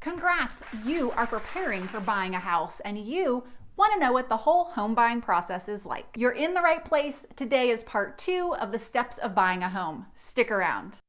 Congrats! You are preparing for buying a house and you want to know what the whole home buying process is like. You're in the right place. Today is part 2 of the steps of buying a home. Stick around.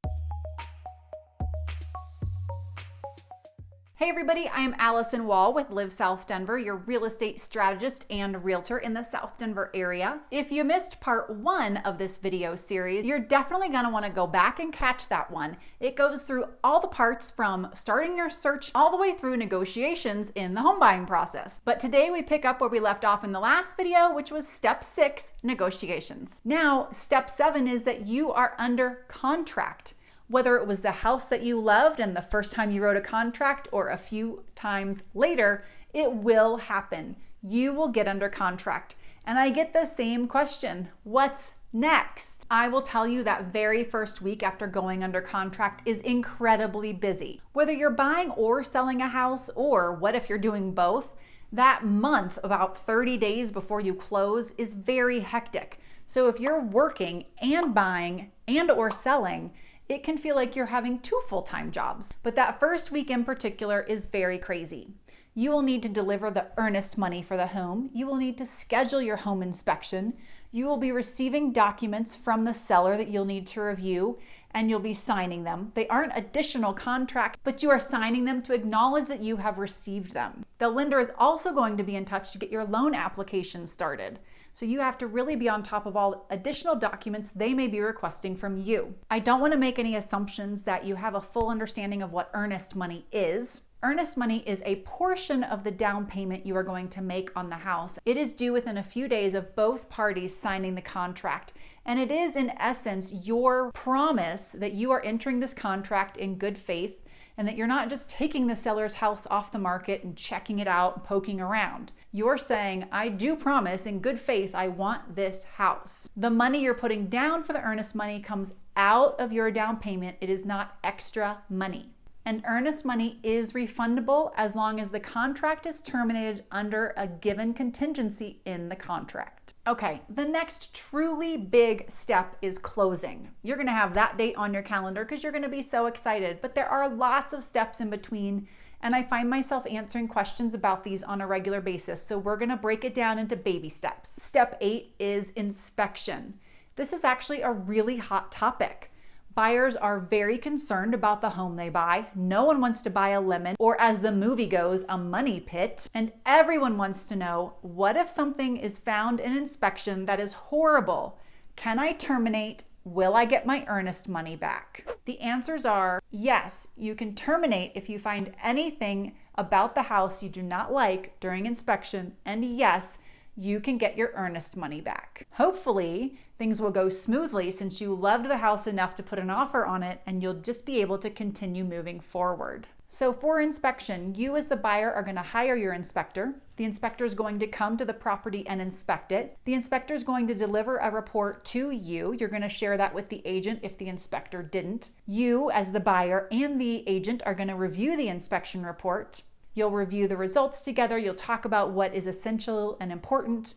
Hey everybody, I am Alyson Wahl with Live South Denver, your real estate strategist and realtor in the South Denver area. If you missed part 1 of this video series, you're definitely going to want to go back and catch that one. It goes through all the parts from starting your search all the way through negotiations in the home buying process. But today we pick up where we left off in the last video, which was step 6, negotiations. Now, step 7 is that you are under contract. Whether it was the house that you loved and the first time you wrote a contract or a few times later, it will happen. You will get under contract. And I get the same question, what's next? I will tell you that very first week after going under contract is incredibly busy. Whether you're buying or selling a house, or what if you're doing both, that month, about 30 days before you close, is very hectic. So if you're working and buying and or selling, it can feel like you're having 2 full-time jobs. But that first week in particular is very crazy. You will need to deliver the earnest money for the home. You will need to schedule your home inspection. You will be receiving documents from the seller that you'll need to review, and you'll be signing them. They aren't additional contracts, but you are signing them to acknowledge that you have received them. The lender is also going to be in touch to get your loan application started. So you have to really be on top of all additional documents they may be requesting from you. I don't want to make any assumptions that you have a full understanding of what earnest money is. Earnest money is a portion of the down payment you are going to make on the house. It is due within a few days of both parties signing the contract. And it is in essence your promise that you are entering this contract in good faith and that you're not just taking the seller's house off the market and checking it out and poking around. You're saying, I do promise in good faith I want this house. The money you're putting down for the earnest money comes out of your down payment. It is not extra money. And earnest money is refundable as long as the contract is terminated under a given contingency in the contract. Okay, the next truly big step is closing. You're going to have that date on your calendar because you're going to be so excited, but there are lots of steps in between, and I find myself answering questions about these on a regular basis, so we're going to break it down into baby steps. Step 8 is inspection. This is actually a really hot topic. Buyers are very concerned about the home they buy. No one wants to buy a lemon, or as the movie goes, a money pit. And everyone wants to know, what if something is found in inspection that is horrible? Can I terminate? Will I get my earnest money back? The answers are yes, you can terminate if you find anything about the house you do not like during inspection, and yes, you can get your earnest money back. Hopefully, things will go smoothly since you loved the house enough to put an offer on it, and you'll just be able to continue moving forward. So for inspection, you as the buyer are going to hire your inspector. The inspector is going to come to the property and inspect it. The inspector is going to deliver a report to you. You're going to share that with the agent if the inspector didn't. You as the buyer and the agent are going to review the inspection report. You'll review the results together. You'll talk about what is essential and important.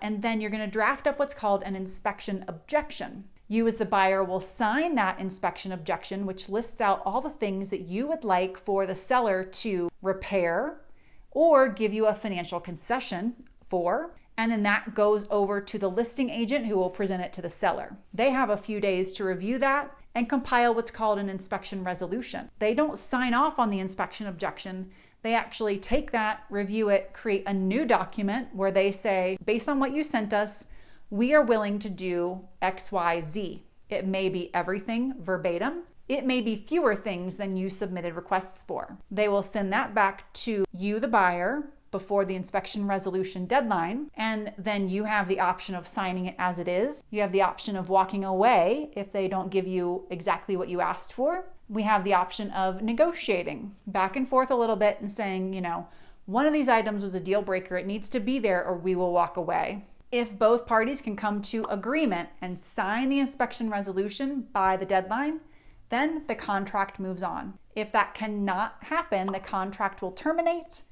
And then you're going to draft up what's called an inspection objection. You as the buyer will sign that inspection objection, which lists out all the things that you would like for the seller to repair or give you a financial concession for. And then that goes over to the listing agent who will present it to the seller. They have a few days to review that and compile what's called an inspection resolution. They don't sign off on the inspection objection. They actually take that, review it, create a new document where they say, based on what you sent us, we are willing to do X, Y, Z. It may be everything verbatim. It may be fewer things than you submitted requests for. They will send that back to you, the buyer, before the inspection resolution deadline, and then you have the option of signing it as it is. You have the option of walking away if they don't give you exactly what you asked for. We have the option of negotiating back and forth a little bit and saying, one of these items was a deal breaker. It needs to be there or we will walk away. If both parties can come to agreement and sign the inspection resolution by the deadline, then the contract moves on. If that cannot happen, the contract will terminate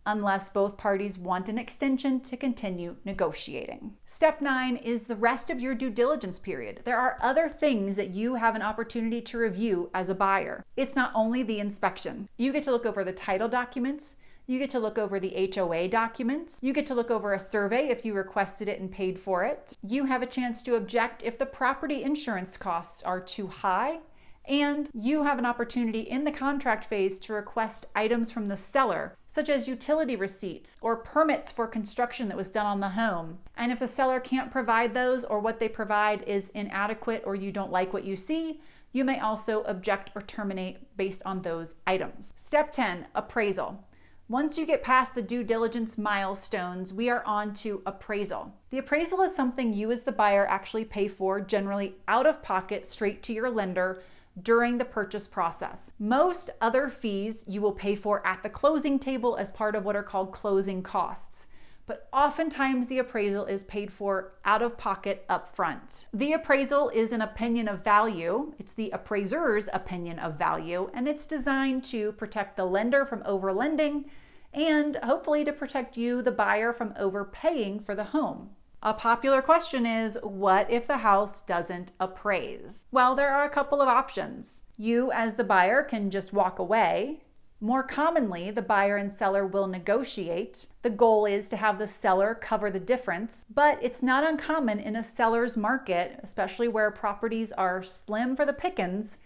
unless both parties want an extension to continue negotiating. Step 9 is the rest of your due diligence period. There are other things that you have an opportunity to review as a buyer. It's not only the inspection. You get to look over the title documents. You get to look over the HOA documents. You get to look over a survey if you requested it and paid for it. You have a chance to object if the property insurance costs are too high. And you have an opportunity in the contract phase to request items from the seller, such as utility receipts or permits for construction that was done on the home. And if the seller can't provide those, or what they provide is inadequate, or you don't like what you see, you may also object or terminate based on those items. Step 10, appraisal. Once you get past the due diligence milestones, we are on to appraisal. The appraisal is something you as the buyer actually pay for, generally out of pocket, straight to your lender during the purchase process. Most other fees you will pay for at the closing table as part of what are called closing costs. But oftentimes the appraisal is paid for out of pocket up front. The appraisal is an opinion of value. It's the appraiser's opinion of value, and it's designed to protect the lender from overlending and hopefully to protect you, the buyer, from overpaying for the home. A popular question is, what if the house doesn't appraise? Well, there are a couple of options. You as the buyer can just walk away. More commonly, the buyer and seller will negotiate. The goal is to have the seller cover the difference, but it's not uncommon in a seller's market, especially where properties are slim for the pickings,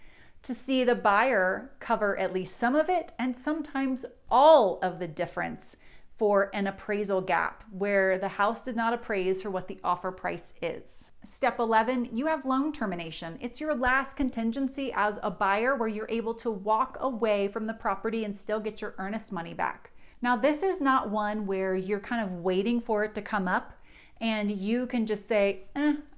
to see the buyer cover at least some of it and sometimes all of the difference for an appraisal gap where the house did not appraise for what the offer price is. Step 11, you have loan termination. It's your last contingency as a buyer where you're able to walk away from the property and still get your earnest money back. Now, this is not one where you're kind of waiting for it to come up and you can just say,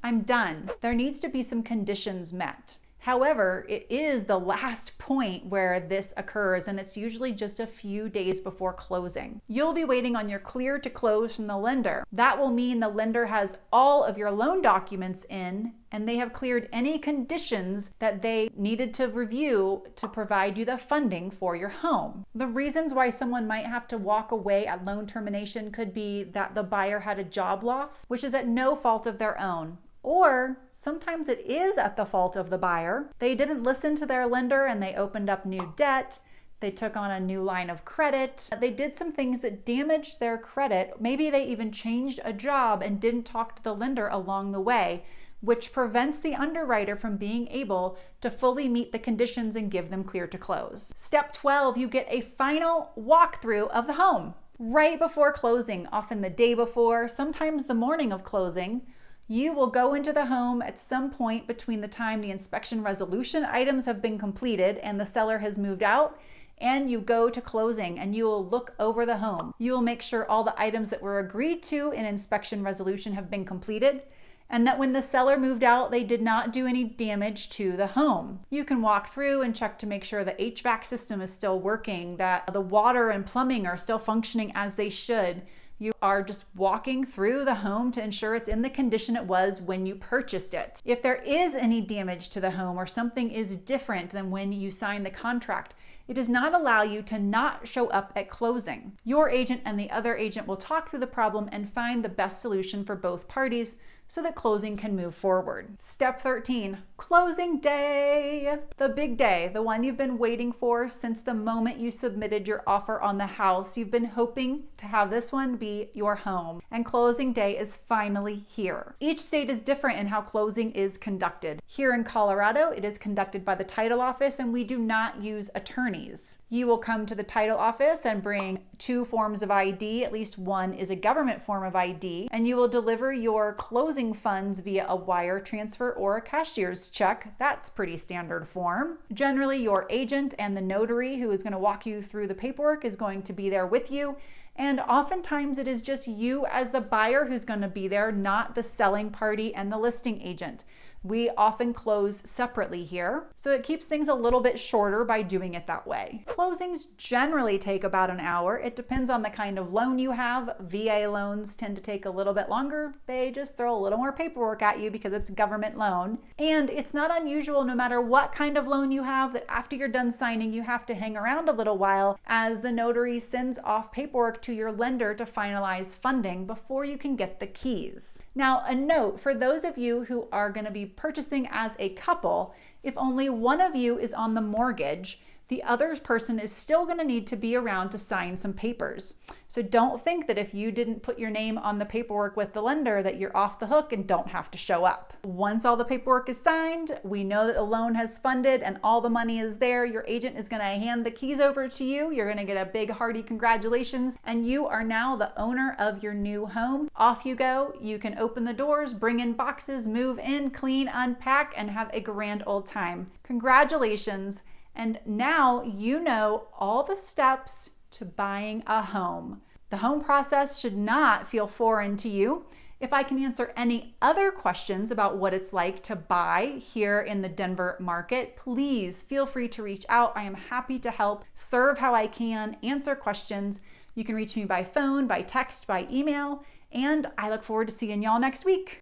I'm done. There needs to be some conditions met. However, it is the last point where this occurs, and it's usually just a few days before closing. You'll be waiting on your clear to close from the lender. That will mean the lender has all of your loan documents in, and they have cleared any conditions that they needed to review to provide you the funding for your home. The reasons why someone might have to walk away at loan termination could be that the buyer had a job loss, which is at no fault of their own. Or sometimes it is at the fault of the buyer. They didn't listen to their lender and they opened up new debt. They took on a new line of credit. They did some things that damaged their credit. Maybe they even changed a job and didn't talk to the lender along the way, which prevents the underwriter from being able to fully meet the conditions and give them clear to close. Step 12, you get a final walkthrough of the home. Right before closing, often the day before, sometimes the morning of closing, you will go into the home at some point between the time the inspection resolution items have been completed and the seller has moved out, and you go to closing and you will look over the home. You will make sure all the items that were agreed to in inspection resolution have been completed, and that when the seller moved out, they did not do any damage to the home. You can walk through and check to make sure the HVAC system is still working, that the water and plumbing are still functioning as they should. You are just walking through the home to ensure it's in the condition it was when you purchased it. If there is any damage to the home or something is different than when you signed the contract, it does not allow you to not show up at closing. Your agent and the other agent will talk through the problem and find the best solution for both parties so that closing can move forward. Step 13, closing day. The big day, the one you've been waiting for since the moment you submitted your offer on the house. You've been hoping to have this one be your home, and closing day is finally here. Each state is different in how closing is conducted. Here in Colorado, it is conducted by the title office, and we do not use attorneys. You will come to the title office and bring 2 forms of ID, at least one is a government form of ID, and you will deliver your closing funds via a wire transfer or a cashier's check. That's pretty standard form. Generally, your agent and the notary who is going to walk you through the paperwork is going to be there with you. And oftentimes it is just you as the buyer who's going to be there, not the selling party and the listing agent. We often close separately here, so it keeps things a little bit shorter by doing it that way. Closings generally take about an hour. It depends on the kind of loan you have. VA loans tend to take a little bit longer. They just throw a little more paperwork at you because it's a government loan. And it's not unusual, no matter what kind of loan you have, that after you're done signing, you have to hang around a little while as the notary sends off paperwork to your lender to finalize funding before you can get the keys. Now, a note for those of you who are going to be purchasing as a couple: if only one of you is on the mortgage, the other person is still going to need to be around to sign some papers. So don't think that if you didn't put your name on the paperwork with the lender that you're off the hook and don't have to show up. Once all the paperwork is signed, we know that the loan has funded and all the money is there, your agent is going to hand the keys over to you. You're going to get a big hearty congratulations, and you are now the owner of your new home. Off you go. You can open the doors, bring in boxes, move in, clean, unpack, and have a grand old time. Congratulations. And now you know all the steps to buying a home. The home process should not feel foreign to you. If I can answer any other questions about what it's like to buy here in the Denver market, please feel free to reach out. I am happy to help, serve how I can, answer questions. You can reach me by phone, by text, by email, and I look forward to seeing y'all next week.